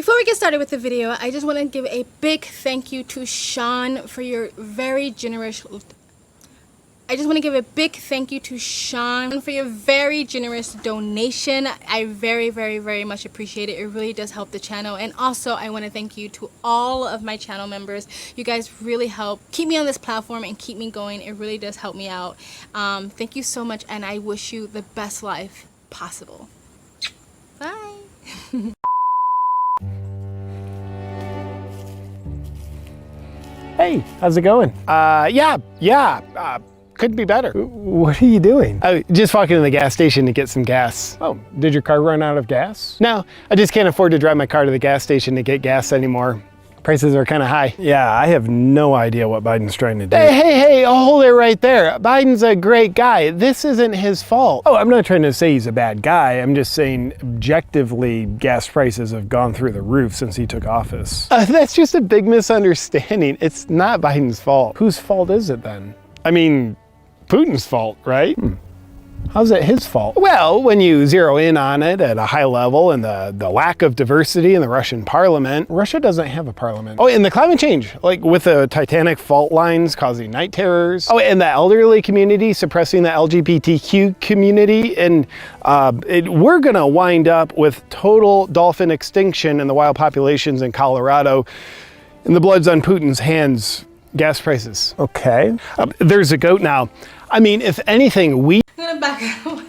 Before we get started with the video, I just want to give a big thank you to Sean for your very generous donation. I very much appreciate it. It really does help the channel. And also I want to thank you to all of my channel members. You guys really help keep me on this platform and keep me going. It really does help me out. Thank you so much, and I wish you the best life possible. Bye. Hey, how's it going? Couldn't be better. What are you doing? Just walking to the gas station to get some gas. Oh, did your car run out of gas? No, I just can't afford to drive my car to the gas station to get gas anymore. Prices are kind of high. Yeah, I have no idea what Biden's trying to do. Hey, hold it right there. Biden's a great guy. This isn't his fault. Oh, I'm not trying to say he's a bad guy. I'm just saying objectively gas prices have gone through the roof since he took office. That's just a big misunderstanding. It's not Biden's fault. Whose fault is it then? I mean, Putin's fault, right? How's it his fault? Well, when you zero in on it at a high level and the lack of diversity in the Russian parliament, Russia doesn't have a parliament. Oh, and the climate change, like with the Titanic fault lines causing night terrors. Oh, and the elderly community suppressing the LGBTQ community. And we're gonna wind up with total dolphin extinction in the wild populations in Colorado. And the blood's on Putin's hands. Gas prices. Okay. There's a goat now. I mean, if anything, I'm gonna back up.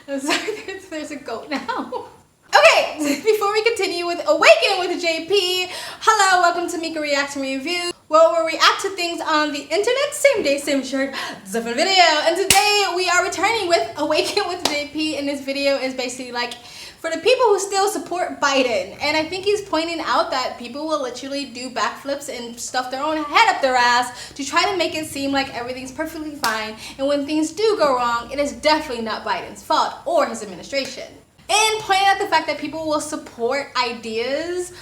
I'm sorry, there's a goat now. Okay, before we continue with Awakening with JP, hello, welcome to Mika Reacts and Review, where we react to things on the internet, same day, same shirt, different video. And today we are returning with Awaken with JP, and this video is basically like for the people who still support Biden. And I think he's pointing out that people will literally do backflips and stuff their own head up their ass to try to make it seem like everything's perfectly fine. And when things do go wrong, it is definitely not Biden's fault or his administration. And pointing out the fact that people will support ideas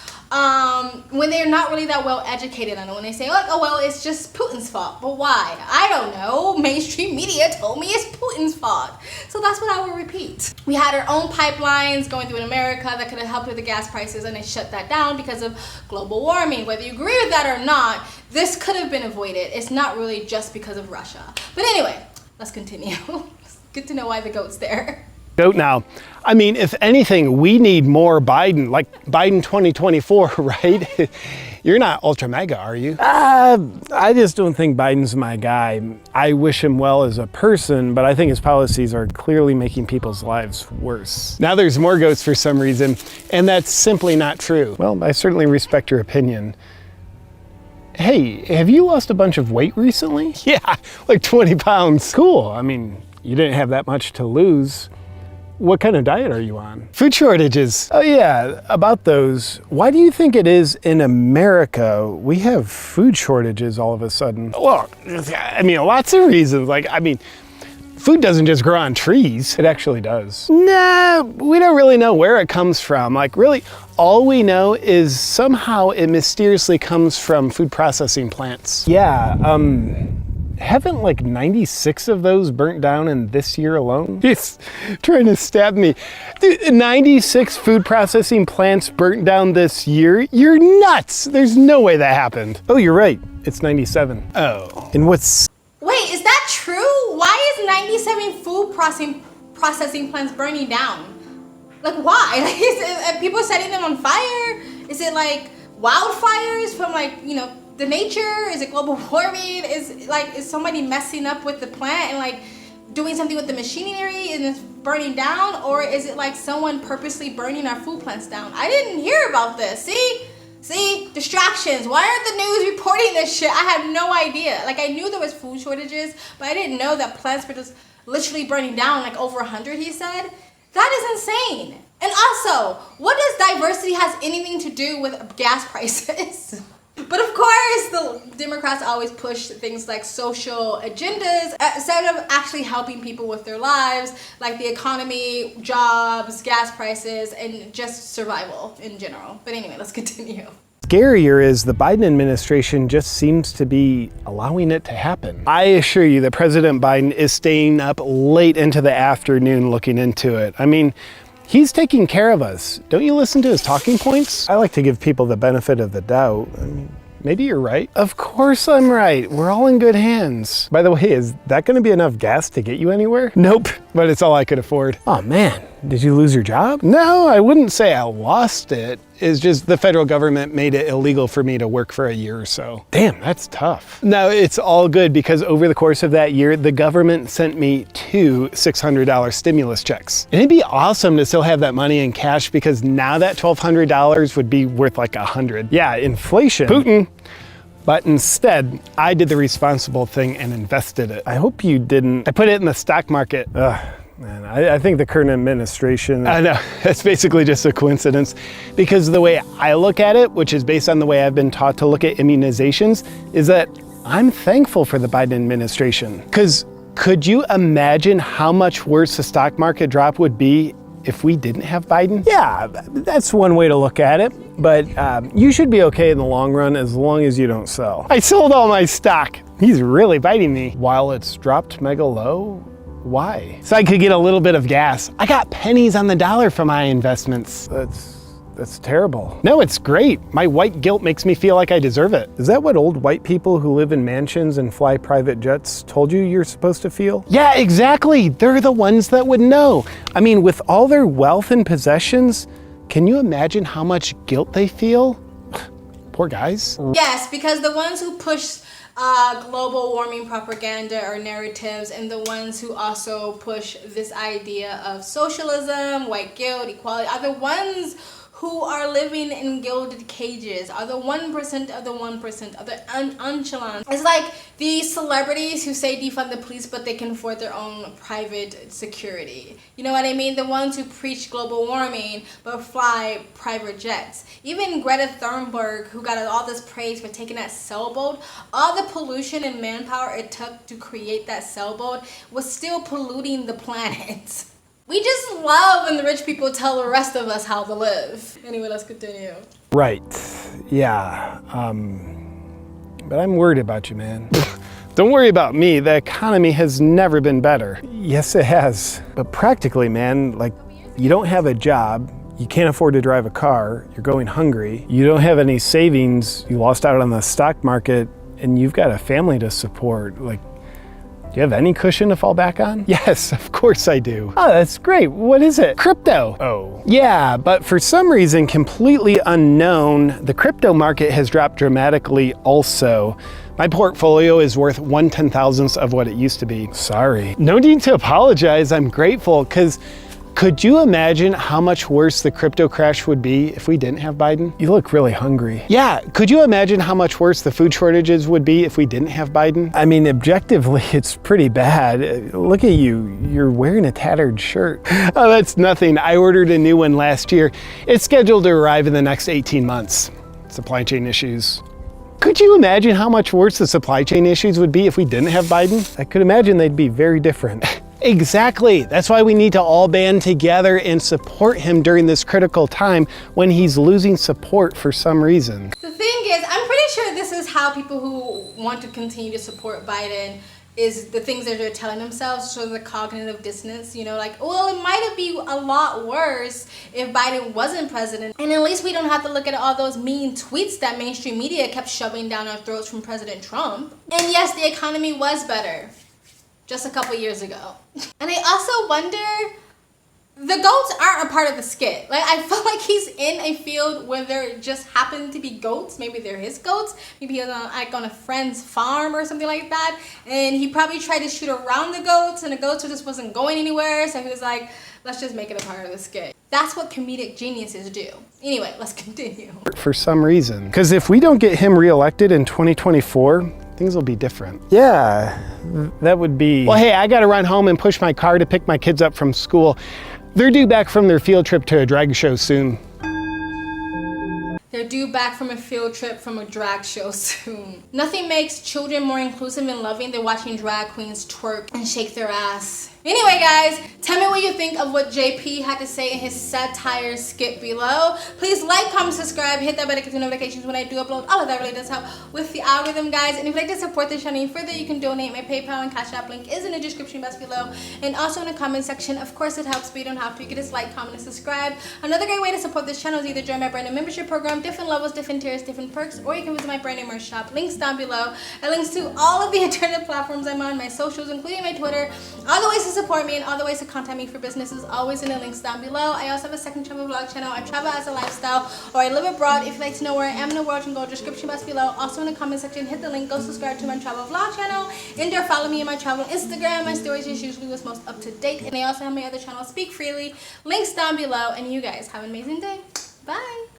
when they're not really that well educated on it. When they say, like, oh, well, it's just Putin's fault. But why? I don't know. Mainstream media told me it's Putin's fault. So that's what I will repeat. We had our own pipelines going through in America that could have helped with the gas prices, and they shut that down because of global warming. Whether you agree with that or not, this could have been avoided. It's not really just because of Russia. But anyway, let's continue. It's good to know why the goat's there. Goat now. I mean, if anything, we need more Biden, like Biden 2024, right? You're not ultra mega, are you? I just don't think Biden's my guy. I wish him well as a person, but I think his policies are clearly making people's lives worse. Now there's more goats for some reason, and that's simply not true. Well, I certainly respect your opinion. Hey, have you lost a bunch of weight recently? Yeah, like 20 pounds. Cool. I mean, you didn't have that much to lose. What kind of diet are you on? Food shortages. Oh yeah, about those. Why do you think it is in America we have food shortages all of a sudden? Well, I mean, lots of reasons. Like, I mean, food doesn't just grow on trees. It actually does. Nah, we don't really know where it comes from. Like, really, all we know is somehow it mysteriously comes from food processing plants. Yeah, haven't like 96 of those burnt down in this year alone? He's trying to stab me. Dude, 96 food processing plants burnt down this year? You're nuts! There's no way that happened. Oh, you're right. It's 97. Oh. And what's... Wait, is that true? Why is 97 food processing plants burning down? Like, why? Like, are people setting them on fire? Is it like wildfires from, like, you know, the nature? Is it global warming? Is somebody messing up with the plant and like doing something with the machinery and it's burning down? Or is it like someone purposely burning our food plants down? I didn't hear about this. See, distractions. Why aren't the news reporting this shit? I had no idea. Like, I knew there was food shortages, but I didn't know that plants were just literally burning down, like over 100, he said. That is insane. And also, what does diversity has anything to do with gas prices? But of course, the Democrats always push things like social agendas instead of actually helping people with their lives, like the economy, jobs, gas prices, and just survival in general. But anyway, let's continue. Scarier is the Biden administration just seems to be allowing it to happen. I assure you that President Biden is staying up late into the afternoon looking into it. I mean, He's taking care of us. Don't you listen to his talking points? I like to give people the benefit of the doubt. I mean, maybe you're right. Of course I'm right. We're all in good hands. By the way, is that gonna be enough gas to get you anywhere? Nope, but it's all I could afford. Oh man, did you lose your job? No, I wouldn't say I lost it. It's just the federal government made it illegal for me to work for a year or so. Damn, that's tough. No, it's all good because over the course of that year, the government sent me 2 $600 stimulus checks. And it'd be awesome to still have that money in cash because now that $1,200 would be worth like $100. Yeah, inflation. Putin. But instead, I did the responsible thing and invested it. I hope you didn't. I put it in the stock market. Ugh. Man, I think the current administration... I know, it's basically just a coincidence because the way I look at it, which is based on the way I've been taught to look at immunizations, is that I'm thankful for the Biden administration. Because could you imagine how much worse the stock market drop would be if we didn't have Biden? Yeah, that's one way to look at it. But you should be okay in the long run as long as you don't sell. I sold all my stock. He's really biting me. While it's dropped mega low, why? So I could get a little bit of gas. I got pennies on the dollar for my investments. That's terrible. No, it's great. My white guilt makes me feel like I deserve it. Is that what old white people who live in mansions and fly private jets told you you're supposed to feel? Yeah, exactly. They're the ones that would know. I mean, with all their wealth and possessions, can you imagine how much guilt they feel? Poor guys. Yes, because the ones who push global warming propaganda or narratives and the ones who also push this idea of socialism, white guilt, equality are the ones who are living in gilded cages, are the 1% of the 1%, of the echelons. It's like these celebrities who say defund the police, but they can afford their own private security. You know what I mean? The ones who preach global warming, but fly private jets. Even Greta Thunberg, who got all this praise for taking that sailboat, all the pollution and manpower it took to create that sailboat was still polluting the planet. We just love when the rich people tell the rest of us how to live. Anyway, let's continue. Right. Yeah. But I'm worried about you, man. Don't worry about me. The economy has never been better. Yes, it has. But practically, man, like, you don't have a job. You can't afford to drive a car. You're going hungry. You don't have any savings. You lost out on the stock market. And you've got a family to support. Like, do you have any cushion to fall back on? Yes, of course I do. Oh, that's great. What is it? Crypto. Oh. Yeah, but for some reason completely unknown, the crypto market has dropped dramatically also. My portfolio is worth 1/10,000th of what it used to be. Sorry. No need to apologize. I'm grateful because could you imagine how much worse the crypto crash would be if we didn't have Biden? You look really hungry. Yeah, could you imagine how much worse the food shortages would be if we didn't have Biden? I mean, objectively, it's pretty bad. Look at you, you're wearing a tattered shirt. Oh, that's nothing. I ordered a new one last year. It's scheduled to arrive in the next 18 months. Supply chain issues. Could you imagine how much worse the supply chain issues would be if we didn't have Biden? I could imagine they'd be very different. Exactly. That's why we need to all band together and support him during this critical time when he's losing support for some reason. The thing is, I'm pretty sure this is how people who want to continue to support Biden is the things that they're telling themselves, so the cognitive dissonance, you know, like, well, it might be a lot worse if Biden wasn't president. And at least we don't have to look at all those mean tweets that mainstream media kept shoving down our throats from President Trump. And yes, the economy was better just a couple years ago. And I also wonder, the goats aren't a part of the skit. Like, I feel like he's in a field where there just happen to be goats. Maybe they're his goats. Maybe he's on a friend's farm or something like that. And he probably tried to shoot around the goats and the goats just wasn't going anywhere. So he was like, let's just make it a part of the skit. That's what comedic geniuses do. Anyway, let's continue. For some reason. Because if we don't get him reelected in 2024, things will be different. Yeah, that would be... Well, hey, I gotta run home and push my car to pick my kids up from school. They're due back from their field trip to a drag show soon. They're due back from a field trip from a drag show soon. Nothing makes children more inclusive and loving than watching drag queens twerk and shake their ass Anyway, guys, tell me what you think of what JP had to say in his satire skit below. Please like, comment, subscribe, hit that bell to get notifications when I do upload. All of that really does help with the algorithm, guys. And if you'd like to support this channel any further, you can donate. My PayPal and Cash App link is in the description box below. And also in the comment section, of course it helps, but you don't have to. You can just like, comment, and subscribe. Another great way to support this channel is either join my brand new membership program, different levels, different tiers, different perks, or you can visit my brand new merch shop. Links down below. And links to all of the internet platforms I'm on, my socials, including my Twitter, all the ways to support me and all the ways to contact me for business is always in the links down below. I also have a second travel vlog channel. I travel as a lifestyle, or I live abroad. If you'd like to know where I am in the world, you can go to the description box below. Also in the comment section, hit the link, go subscribe to my travel vlog channel, and there follow me on my travel Instagram. My stories is usually what's most up to date, and I also have my other channel, Speak Freely. Links down below, and you guys have an amazing day. Bye.